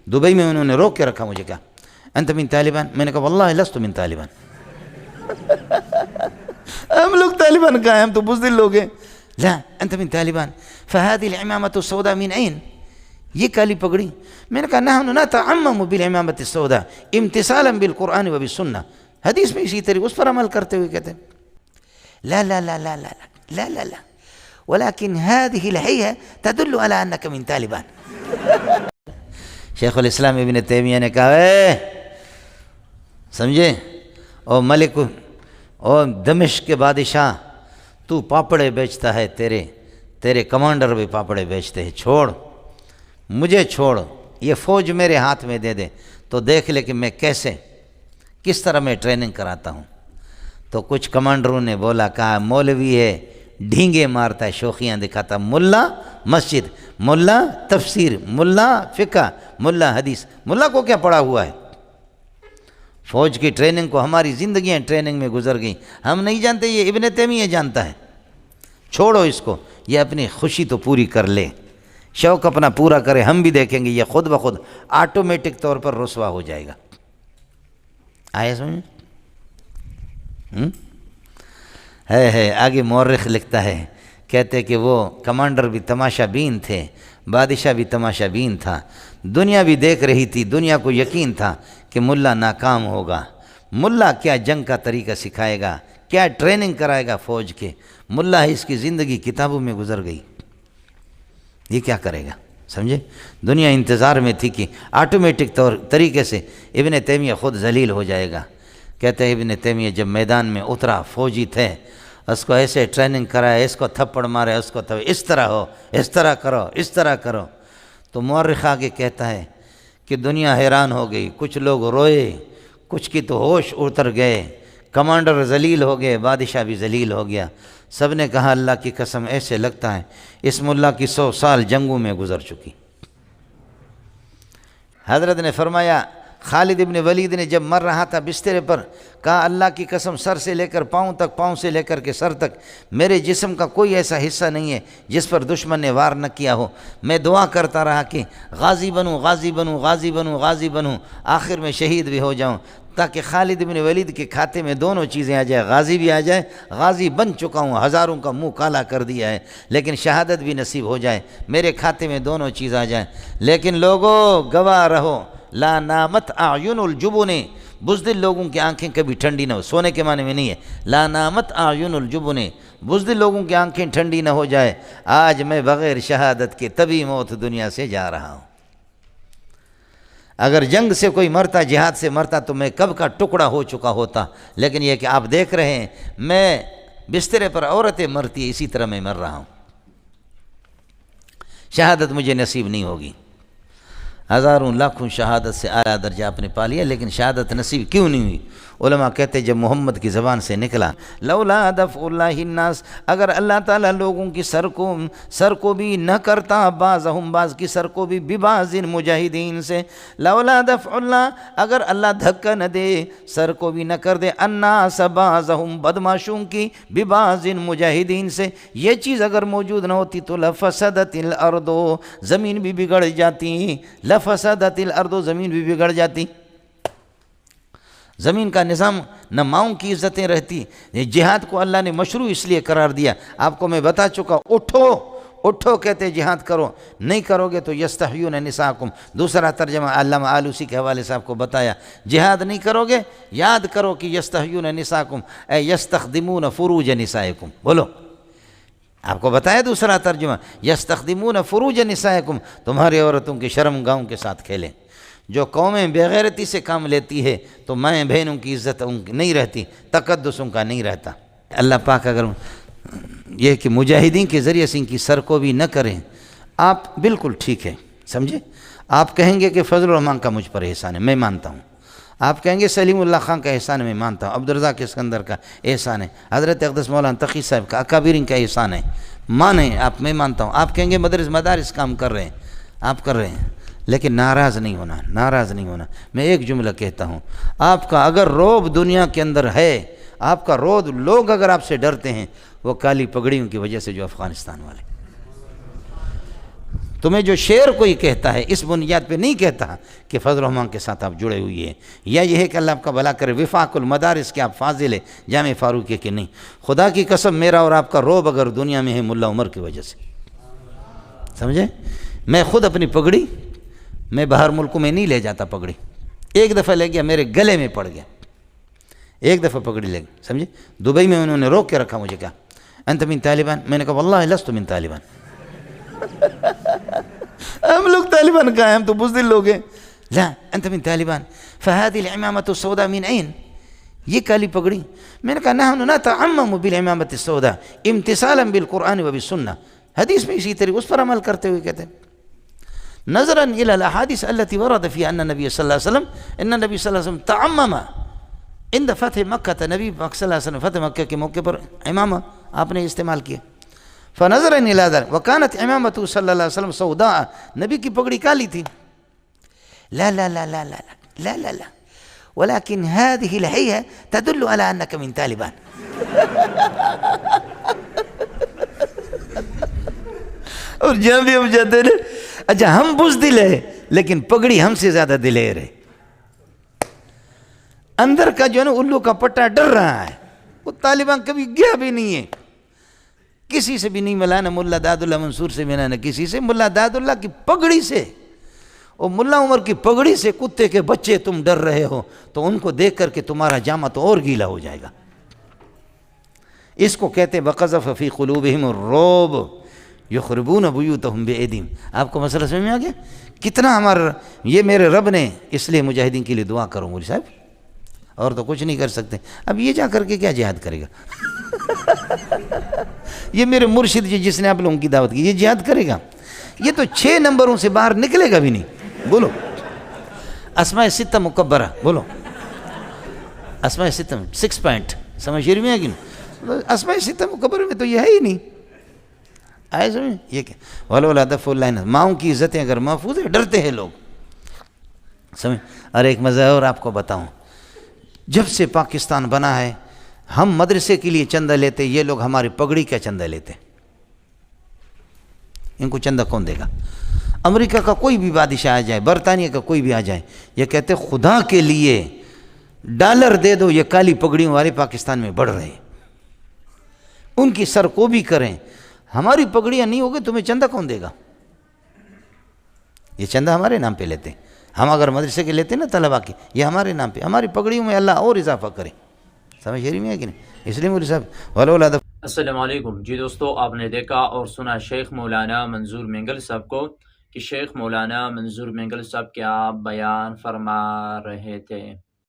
Dubai میں انہوں نے روک کے رکھا، مجھے کہا انت من طالبان، میں نے کہا واللہ لست من طالبان ہم لوگ طالبان کہاں ہیں، ہم تو بزدل لوگ ہیں. لا انت من طالبان فهذه العمامة السوداء من أين؟ یہ کالی پگڑی. میں نے کہا نحن نتعمم بالعمامة السوداء امتثالا بالقرآن وبالسنة، حدیث میں اسی طریقے اس پر عمل کرتے ہوئے کہتے ہیں لا لا لا لا لا لا لا لا ولكن هذه الهيئة تدل على أنك من طالبان. شیخ الاسلام ابن تیمیہ نے کہا سمجھے او ملک او دمشق کے بادشاہ، تو پاپڑے بیچتا ہے، تیرے کمانڈر بھی پاپڑے بیچتے ہیں، چھوڑ مجھے، چھوڑ یہ فوج میرے ہاتھ میں دے دے تو دیکھ لے کہ میں کس طرح میں ٹریننگ کراتا ہوں. تو کچھ کمانڈروں نے بولا، کہا مولوی ہے، ڈھینگے مارتا ہے، شوخیاں دکھاتا، ملا مسجد، ملا تفسیر، ملا فقہ، ملا حدیث. ملا کو کیا پڑھا ہوا ہے؟ فوج کی ٹریننگ کو ہماری زندگیاں ٹریننگ میں گزر گئیں، ہم نہیں جانتے، یہ ابن تیمیہ جانتا ہے. چھوڑو اس کو، یہ اپنی خوشی تو پوری کر لے، شوق اپنا پورا کرے، ہم بھی دیکھیں گے یہ خود بخود آٹومیٹک طور پر رسوا ہو جائے گا. آئے سمجھ ہے آگے مورخ لکھتا ہے، کہتے کہ وہ کمانڈر بھی تماشا بین تھے، بادشاہ بھی تماشا بین تھا، دنیا بھی دیکھ رہی تھی، دنیا کو یقین تھا کہ ملا ناکام ہوگا. ملا کیا جنگ کا طریقہ سکھائے گا، کیا ٹریننگ کرائے گا فوج کے، ملا اس کی زندگی کتابوں میں گزر گئی، یہ کیا کرے گا. سمجھے، دنیا انتظار میں تھی کہ آٹومیٹک طریقے سے ابن تیمیہ خود ذلیل ہو جائے گا. کہتے ہیں ابن تیمیہ جب میدان میں اترا، فوجی تھے، اس کو ایسے ٹریننگ کرائے، اس کو تھپڑ مارے، اس کو اس طرح ہو، اس طرح کرو، اس طرح کرو. تو مورخ آگے کہتا ہے کہ دنیا حیران ہو گئی، کچھ لوگ روئے، کچھ کی تو ہوش اتر گئے، کمانڈر ذلیل ہو گئے، بادشاہ بھی ذلیل ہو گیا. سب نے کہا اللہ کی قسم ایسے لگتا ہے اس ملا کی 100 سال جنگوں میں گزر چکی. حضرت نے فرمایا، خالد ابن ولید نے جب مر رہا تھا بسترے پر، کہا اللہ کی قسم سر سے لے کر پاؤں تک، پاؤں سے لے کر کے سر تک میرے جسم کا کوئی ایسا حصہ نہیں ہے جس پر دشمن نے وار نہ کیا ہو. میں دعا کرتا رہا کہ غازی بنوں، غازی بنوں، غازی بنوں، غازی بنوں، آخر میں شہید بھی ہو جاؤں، تاکہ خالد ابن ولید کے کھاتے میں دونوں چیزیں آ جائے، غازی بھی آ جائے، غازی بن چکا ہوں، ہزاروں کا منہ کالا کر دیا ہے، لیکن شہادت بھی نصیب ہو جائے، میرے کھاتے میں دونوں چیز آ جائیں. لیکن لوگوں گواہ رہو، لا نامت اعین الجبن، بزدل لوگوں کی آنکھیں کبھی ٹھنڈی نہ ہو، سونے کے معنی میں نہیں ہے، لا نامت اعین الجبن، بزدل لوگوں کی آنکھیں ٹھنڈی نہ ہو جائے. آج میں بغیر شہادت کے تبھی موت دنیا سے جا رہا ہوں. اگر جنگ سے کوئی مرتا، جہاد سے مرتا تو میں کب کا ٹکڑا ہو چکا ہوتا. لیکن یہ کہ آپ دیکھ رہے ہیں میں بسترے پر عورتیں مرتی ہیں، اسی طرح میں مر رہا ہوں، شہادت مجھے نصیب نہیں ہوگی. ہزاروں لاکھوں شہادت سے اعلیٰ درجہ آپ نے پا لیا، لیکن شہادت نصیب کیوں نہیں ہوئی؟ علماء کہتے جب محمد کی زبان سے نکلا، لولا دفع اللہ الناس، اگر اللہ تعالیٰ لوگوں کی سر کو بھی نہ کرتا، بعضہم بعض کی سر کو بھی ببعض مجاہدین سے، لولا دفع اللہ، اگر اللہ دھکا نہ دے، سر کو بھی نہ کر دے، الناس بعضہم بدماشوں کی، ببعض مجاہدین سے، یہ چیز اگر موجود نہ ہوتی تو لفسدت الارض، زمین بھی بگڑ جاتی، لفسدت الارض، زمین بھی بگڑ جاتی. زمین کا نظام نہ ماؤں کی عزتیں رہتی. جہاد کو اللہ نے مشروع اس لیے قرار دیا، آپ کو میں بتا چکا، اٹھو اٹھو کہتے جہاد کرو، نہیں کرو گے تو یستحیون نساءکم. دوسرا ترجمہ علامہ آلوسی کے حوالے سے آپ کو بتایا، جہاد نہیں کرو گے، یاد کرو کہ یستحیون نساءکم اے یستخدمون فروج نسائکم. بولو، آپ کو بتایا دوسرا ترجمہ، یستخدمون فروج نسائکم، تمہاری عورتوں کی شرم گاؤں کے ساتھ کھیلیں. جو قومیں بےغیرتی سے کام لیتی ہے تو مائیں بہنوں کی عزت ان کی نہیں رہتی، تقدس ان کا نہیں رہتا. اللہ پاک اگر یہ کہ مجاہدین کے ذریعے سے ان کی سر کو بھی نہ کریں، آپ بالکل ٹھیک ہے، سمجھے. آپ کہیں گے کہ فضل الرحمان کا مجھ پر احسان ہے، میں مانتا ہوں. آپ کہیں گے سلیم اللہ خان کا احسان ہے، میں مانتا ہوں. عبدالرزاق اسکندر کا احسان ہے، حضرت اقدس مولانا تقی صاحب کا، اکابرین کا احسان ہے، مانیں آپ، میں مانتا ہوں. آپ کہیں گے مدارس کام کر رہے ہیں، آپ کر رہے ہیں، لیکن ناراض نہیں ہونا، ناراض نہیں ہونا. میں ایک جملہ کہتا ہوں، آپ کا اگر روب دنیا کے اندر ہے، آپ کا روب، لوگ اگر آپ سے ڈرتے ہیں، وہ کالی پگڑیوں کی وجہ سے جو افغانستان والے. تمہیں جو شعر کوئی کہتا ہے اس بنیاد پہ نہیں کہتا کہ فضل الرحمان کے ساتھ آپ جڑے ہوئی ہیں، یا یہ ہے کہ اللہ آپ کا بھلا کرے وفاق المدارس کے آپ فاضل ہے جامع فاروقیہ کے نہیں. خدا کی قسم میرا اور آپ کا روب اگر دنیا میں ہے ملا عمر کی وجہ سے، سمجھے؟ میں خود اپنی پگڑی میں باہر ملکوں میں نہیں لے جاتا پگڑی. ایک دفعہ لے گیا میرے گلے میں پڑ گیا، ایک دفعہ پگڑی لے گیا، سمجھے؟ دبئی میں انہوں نے روک کے رکھا مجھے، کہا انت من طالبان؟ میں نے کہا واللہ لست من طالبان. ہم لوگ طالبان کا ہیں، ہم تو بزدل لوگ ہیں. لا انت من طالبان فهذه العمامة السوداء من عين؟ یہ کالی پگڑی. میں نے کہا نحن نتعمم بالعمامة السوداء امتثالا بالقرآن وبالسنة. حدیث میں اسی طریقے اس پر عمل کرتے ہوئے کہتے ہیں نظرا الى الاحاديث التي ورد فيها ان النبي صلى الله عليه وسلم النبي صلى الله عليه وسلم تعمم عند فتح مکہ. نبی صلی اللہ علیہ وسلم فتح مکہ کے موقع پر امامہ آپ نے استعمال کیا. فنظر الى ذلك وكانت امامته صلی اللہ علیہ وسلم سوداء، نبی کی پگڑی کالی تھی. لا لا لا لا لا لا لا لا ولكن هذه الهيئة تدل على انك من طالبان. اور جہاں بھی ہم جاتے ہیں اچھا ہم بزدل ہے لیکن پگڑی ہم سے زیادہ دلیر ہے. اندر کا جو ہے نا الو کا پٹا ڈر رہا ہے. وہ طالبان کبھی گیا بھی نہیں ہے، کسی سے بھی نہیں ملا، نہ ملا داد اللہ منصور سے ملا، نہ کسی سے. ملا داد اللہ کی پگڑی سے اور ملا عمر کی پگڑی سے کتے کے بچے تم ڈر رہے ہو تو ان کو دیکھ کر کے تمہارا جامہ تو اور گیلا ہو جائے گا. اس کو کہتے ہیں وَقَذَفَ فِي قُلُوبِهِمُ الرُّعْبَ یخربون بیوتہم بِأَیدِیہم. آپ کو مسئلہ سمجھ میں آ گیا کتنا ہمارا یہ میرے رب نے اس لیے مجاہدین کے لیے دعا کروں مولوی صاحب، اور تو کچھ نہیں کر سکتے. اب یہ جا کر کے کیا جہاد کرے گا؟ یہ میرے مرشد جی جس نے آپ لوگوں کی دعوت کی، یہ جہاد کرے گا؟ یہ تو 6 نمبروں سے باہر نکلے گا بھی نہیں. بولو اسماء ستہ مکبرہ، بولو اسماء ستہ 6 پوائنٹ سمجھ میں ہے کہ نہیں؟ اسماء ستہ مکبرہ میں تو یہ ہے ہی نہیں. آئے سمجھ یہ کہ ولولا دفع اللہ الناس، ماؤں کی عزتیں اگر محفوظ ہے ڈرتے ہیں لوگ، سمجھ. اور ایک مزہ اور آپ کو بتاؤں، جب سے پاکستان بنا ہے ہم مدرسے کے لیے چندہ لیتے، یہ لوگ ہماری پگڑی کا چندہ لیتے. ان کو چندہ کون دے گا؟ امریکہ کا کوئی بھی بادشاہ آ جائے، برطانیہ کا کوئی بھی آ جائے، یہ کہتے خدا کے لیے ڈالر دے دو، یہ کالی پگڑیوں والے پاکستان میں بڑھ رہے ہیں. ان کی سر کو بھی کریں، ہماری پگڑیاں نہیں ہوگی تمہیں چندہ کون دے گا؟ یہ چندہ ہمارے نام پہ لیتے ہیں. ہم اگر مدرسے کے لیتے نا طلبا کے، یہ ہمارے نام پہ، ہماری پگڑیوں میں اللہ اور اضافہ کرے. سمجھ میں ہے کہ نہیں؟ اس لیے مولوی صاحب ولولا دفع. السلام علیکم. جی دوستو، آپ نے دیکھا اور سنا شیخ مولانا منظور مینگل صاحب کو کہ شیخ مولانا منظور مینگل صاحب کیا بیان فرما رہے تھے.